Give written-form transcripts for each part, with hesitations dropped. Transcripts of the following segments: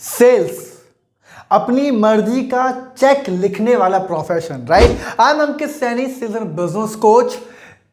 Sales अपनी मर्जी का चेक लिखने वाला profession, right. I am Ankit Saini, sales and business coach.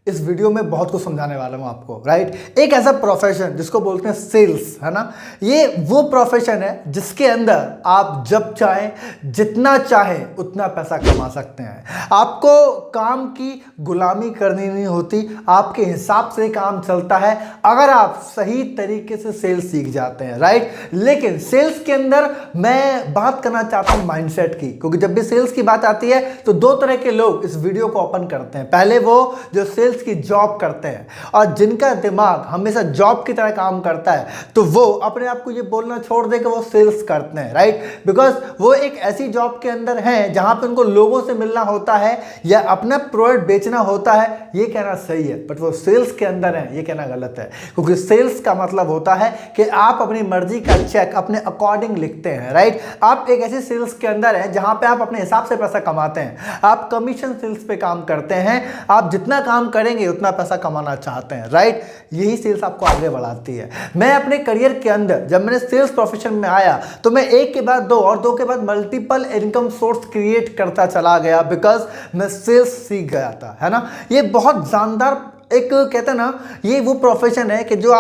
इस वीडियो में बहुत कुछ समझाने वाला हूं आपको, राइट। एक ऐसा प्रोफेशन जिसको बोलते हैं सेल्स, है ना। ये वो प्रोफेशन है जिसके अंदर आप जब चाहें, जितना चाहें उतना पैसा कमा सकते हैं। आपको काम की गुलामी करनी नहीं होती, आपके हिसाब से काम चलता है अगर आप सही तरीके से सेल्स सीख जाते हैं, राइट। लेकिन सेल्स के अंदर मैं बात करना चाहता हूं माइंडसेट की, क्योंकि जब भी सेल्स की बात आती है तो दो तरह के लोग इस वीडियो को ओपन करते हैं। पहले वो जो सेल्स की जॉब करते हैं और जिनका दिमाग हमेशा जॉब की तरह काम करता है, तो वो अपने आप को ये बोलना छोड़ दे कि वो सेल्स करते हैं, राइट। बिकॉज वो एक ऐसी जॉब के अंदर हैं जहां पे उनको लोगों से मिलना होता है या अपना प्रोडक्ट बेचना होता है। ये कहना सही है, बट वो सेल्स के अंदर है, ये कहना गलत है। क्योंकि सेल्स का मतलब होता है कि आप अपनी मर्जी का चेक अपने अकॉर्डिंग लिखते हैं, राइट। आप एक ऐसे सेल्स के अंदर हैं जहां पे आप अपने हिसाब से पैसा कमाते हैं। आप कमीशन सेल्स पे काम करते हैं, आप जितना काम करेंगे उतना पैसा कमाना चाहते हैं, राइट। यही सेल्स आपको आगे बढ़ाती है। मैं अपने करियर के अंदर जब मैंने सेल्स प्रोफेशन में आया तो मैं एक के बाद दो और दो के बाद मल्टीपल इनकम सोर्स क्रिएट करता चला गया, बिकॉज मैं सेल्स सीख गया था, है ना। ये बहुत जानदार एक कहते हैं ना, ये वो प्रोफेशन है कि जो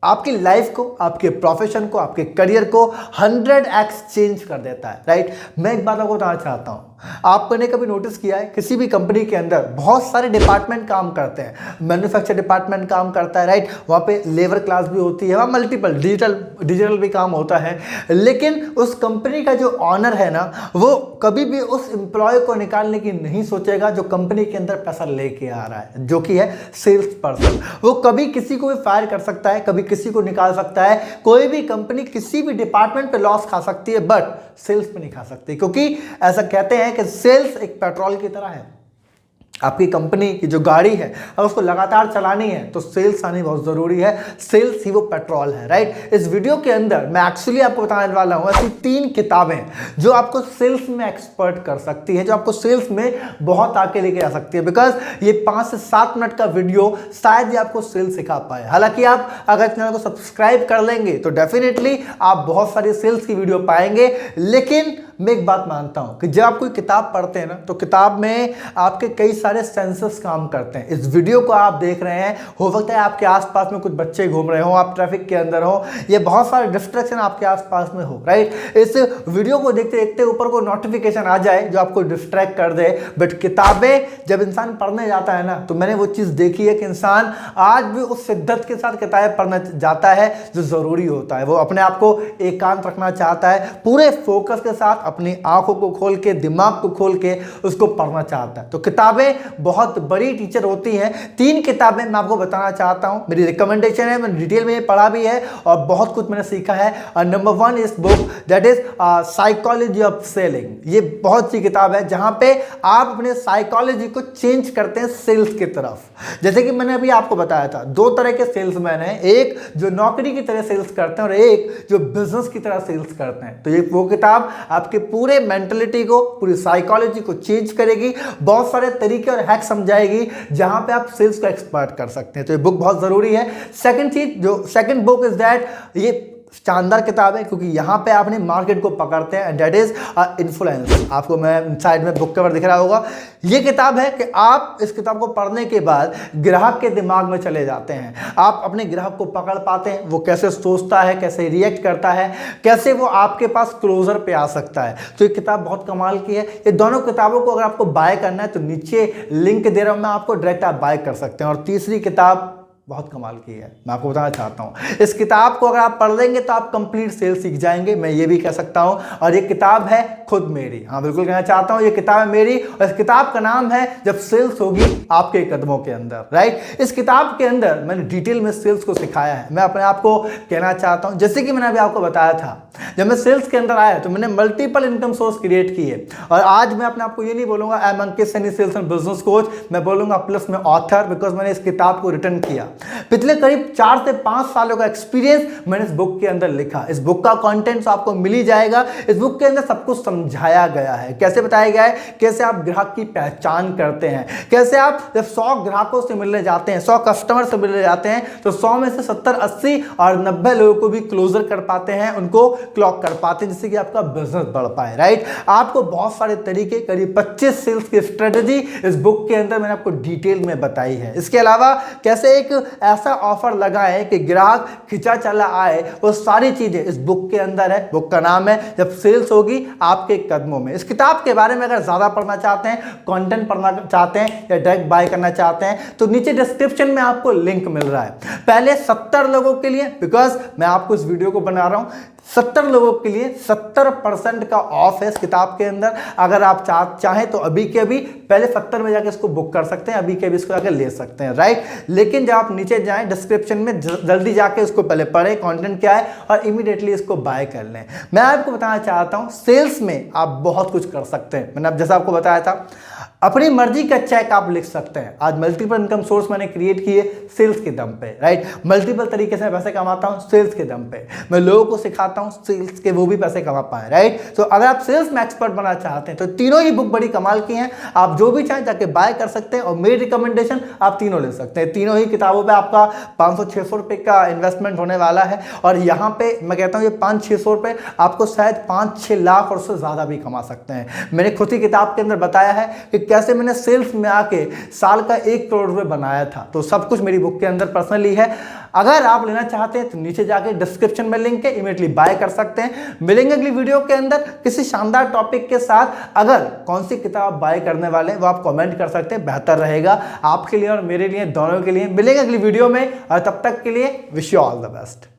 आपकी लाइफ को, आपके प्रोफेशन को, आपके करियर को 100x चेंज कर देता है, राइट। मैं एक बात आपको बताना चाहता हूं, आपने कभी नोटिस किया है किसी भी कंपनी के अंदर बहुत सारे डिपार्टमेंट काम करते हैं। मैन्युफैक्चर डिपार्टमेंट काम करता है, राइट। वहां पे लेबर क्लास भी होती है, वहां मल्टीपल डिजिटल भी काम होता है। लेकिन उस कंपनी का जो ऑनर है ना, वो कभी भी उस एम्प्लॉय को निकालने की नहीं सोचेगा जो कंपनी के अंदर पैसा लेके आ रहा है, जो कि है सेल्स पर्सन। वो कभी किसी को भी फायर कर सकता है, कभी किसी को निकाल सकता है। कोई भी कंपनी किसी भी डिपार्टमेंट पे लॉस खा सकती है, बट सेल्स पे नहीं खा सकती, क्योंकि ऐसा कहते हैं कि सेल्स एक पेट्रोल की तरह है। आपकी कंपनी की जो गाड़ी है अगर उसको लगातार चलानी है तो सेल्स आनी बहुत जरूरी है। सेल्स ही वो पेट्रोल है, राइट। इस वीडियो के अंदर मैं एक्चुअली आपको बताने वाला हूं ऐसी 3 किताबें जो आपको सेल्स में एक्सपर्ट कर सकती हैं, जो आपको सेल्स में बहुत आगे लेके आ सकती है। बिकॉज ये 5 से 7 मिनट का वीडियो शायद ही आपको सेल्स सिखा पाए। हालांकि आप अगर चैनल को सब्सक्राइब कर लेंगे तो डेफिनेटली आप बहुत सारी सेल्स की वीडियो पाएंगे। लेकिन मैं एक बात मानता हूं कि जब आप कोई किताब पढ़ते हैं ना, तो किताब में आपके कई सारे सेंसर्स काम करते हैं। इस वीडियो को आप देख रहे हैं, हो सकता है आपके आसपास में कुछ बच्चे घूम रहे हो, आप ट्रैफिक के अंदर हो, ये बहुत सारे डिस्ट्रैक्शन आपके आसपास में हो, राइट। इस वीडियो को देखते देखते ऊपर को नोटिफिकेशन आ जाए जो आपको डिस्ट्रैक्ट कर दे। बट किताबें जब इंसान पढ़ने जाता है ना, तो मैंने वो चीज देखी है कि इंसान आज भी उस शिद्दत के साथ किताबें पढ़ना जाता है जो जरूरी होता है। वो अपने आप को एकांत रखना चाहता है, पूरे फोकस के साथ अपनी आंखों को खोल के, दिमाग को खोल के उसको पढ़ना चाहता है। तो किताबें बहुत बड़ी टीचर होती हैं। 3 किताबें मैं आपको बताना चाहता हूं, मेरी रिकमेंडेशन है, मैंने डिटेल में पढ़ा भी है और बहुत कुछ मैंने सीखा है। नंबर 1 इस book that is psychology of selling. ये बहुत सी किताब है जहां पे आप अपने साइकोलॉजी को चेंज करते हैं सेल्स की तरफ। जैसे कि मैंने अभी आपको बताया था, 2 तरह के सेल्समैन हैं, एक जो नौकरी की तरह सेल्स करते हैं और एक जो बिजनेस की तरह सेल्स करते हैं। तो ये वो किताब आपके पूरे मेंटलिटी को, पूरी साइकोलॉजी को चेंज करेगी, बहुत सारे तरीके और हैक समझाएगी जहां पे आप सेल्स को एक्सपर्ट कर सकते हैं। तो ये बुक बहुत जरूरी है। सेकंड बुक इज दैट, ये शानदार किताब है क्योंकि यहां पे आपने मार्केट को पकड़ते हैं, एंड दैट इज इन्फ्लुएंस। आपको मैं साइड में बुक कवर दिख रहा होगा, ये किताब है कि आप इस किताब को पढ़ने के बाद ग्राहक के दिमाग में चले जाते हैं। आप अपने ग्राहक को पकड़ पाते हैं, वो कैसे सोचता है, कैसे रिएक्ट करता है, कैसे वो आपके पास क्लोजर पे आ सकता है। तो ये किताब बहुत कमाल की है। ये दोनों किताबों को अगर आपको बाय करना है तो नीचे लिंक दे रहा हूं मैं आपको, डायरेक्ट आप बाय कर सकते हैं। और तीसरी किताब बहुत कमाल की है, मैं आपको बताना चाहता हूं। इस किताब को अगर आप पढ़ लेंगे तो आप कंप्लीट सेल्स सीख जाएंगे, मैं ये भी कह सकता हूं। और ये किताब है खुद मेरी, हाँ बिल्कुल कहना चाहता हूं, ये किताब है मेरी। और इस किताब का नाम है जब सेल्स होगी आपके कदमों के अंदर, राइट। इस किताब के अंदर मैंने डिटेल में सेल्स को सिखाया है। मैं अपने आप को कहना चाहता हूं, जैसे कि मैंने अभी आपको बताया था, जब मैं सेल्स के अंदर आया तो मैंने मल्टीपल इनकम सोर्स क्रिएट की है। और आज मैं अपने आपको ये नहीं बोलूंगा I am Ankit Saini sales and business coach, मैं बोलूंगा प्लस में ऑथर, बिकॉज मैंने इस किताब को रिटर्न किया। पिछले करीब 4 से 5 सालों का एक्सपीरियंस मैंने इस बुक के अंदर लिखा। इस बुक का कंटेंट आपको मिल ही जाएगा। इस बुक के अंदर सब कुछ समझाया गया है, कैसे बताया गया है, कैसे आप ग्राहक की पहचान करते हैं, कैसे आप जब 100 ग्राहकों से मिलने जाते हैं, 100 कस्टमर से मिलने जाते हैं, तो 100 में से 70, 80 और 90 लोगों को भी क्लोजर कर पाते हैं, उनको अनलॉक कर पाते हैं जिससे कि आपका बिजनेस बढ़ पाए, राइट। आपको बहुत सारे तरीके, करीब 25 सेल्स की स्ट्रेटेजी इस बुक के अंदर मैंने आपको डिटेल में बताई है। इसके अलावा कैसे एक ऐसा ऑफर लगाए कि ग्राहक खिंचा चला आए, वो सारी चीजें इस बुक के अंदर है। बुक का नाम है जब सेल्स होगी आपके कदमों में। इस किताब के बारे में अगर ज्यादा पढ़ना चाहते हैं, कंटेंट पढ़ना चाहते हैं या डायरेक्ट बाय करना चाहते हैं तो नीचे डिस्क्रिप्शन में आपको लिंक मिल रहा है। पहले 70 लोगों के लिए, बिकॉज मैं आपको इस वीडियो को बना रहा हूं, 70 लोगों के लिए 70% का ऑफ है इस किताब के अंदर। अगर आप चाहें तो अभी के अभी पहले 70 में जाके इसको बुक कर सकते हैं, अभी के अभी इसको जाके ले सकते हैं, राइट। लेकिन जब आप नीचे जाएं डिस्क्रिप्शन में जल्दी जाके इसको पहले पढ़ें कंटेंट क्या है और इमीडिएटली इसको बाय कर लें। मैं आपको बताना चाहता हूं सेल्स में आप बहुत कुछ कर सकते हैं। मैंने जैसा आपको बताया था, अपनी मर्जी का चेक आप लिख सकते हैं। आज मल्टीपल इनकम सोर्स मैंने क्रिएट किए सेल्स के दम पे, राइट। मल्टीपल तरीके से पैसे कमाता हूं सेल्स के दम पे। मैं लोगों को सिखाता हूं सेल्स के, वो भी पैसे कमा पाए, राइट। तो अगर आप सेल्स में एक्सपर्ट बनना चाहते हैं तो तीनों ही बुक बड़ी कमाल की हैं। आप जो भी चाहें जाके बाय कर सकते हैं और मेरी रिकमेंडेशन आप तीनों ले सकते हैं। तीनों ही किताबों पर आपका 500-600 रुपये का इन्वेस्टमेंट होने वाला है और यहाँ पे मैं कहता हूँ ये 500-600 रुपये आपको शायद 5-6 लाख और उससे ज़्यादा भी कमा सकते हैं। मैंने खुद ही किताब के अंदर बताया है कि कैसे मैंने सेल्स में आके साल का 1 करोड़ रुपए बनाया था। तो सब कुछ मेरी बुक के अंदर पर्सनली है। अगर आप लेना चाहते हैं तो नीचे जाके डिस्क्रिप्शन में लिंक है, इमीडिएटली बाय कर सकते हैं। मिलेंगे अगली वीडियो के अंदर किसी शानदार टॉपिक के साथ। अगर कौन सी किताब बाय करने वाले हैं वो आप कमेंट कर सकते हैं, बेहतर रहेगा आपके लिए और मेरे लिए, दोनों के लिए। मिलेंगे अगली वीडियो में और तब तक के लिए wish you all the best.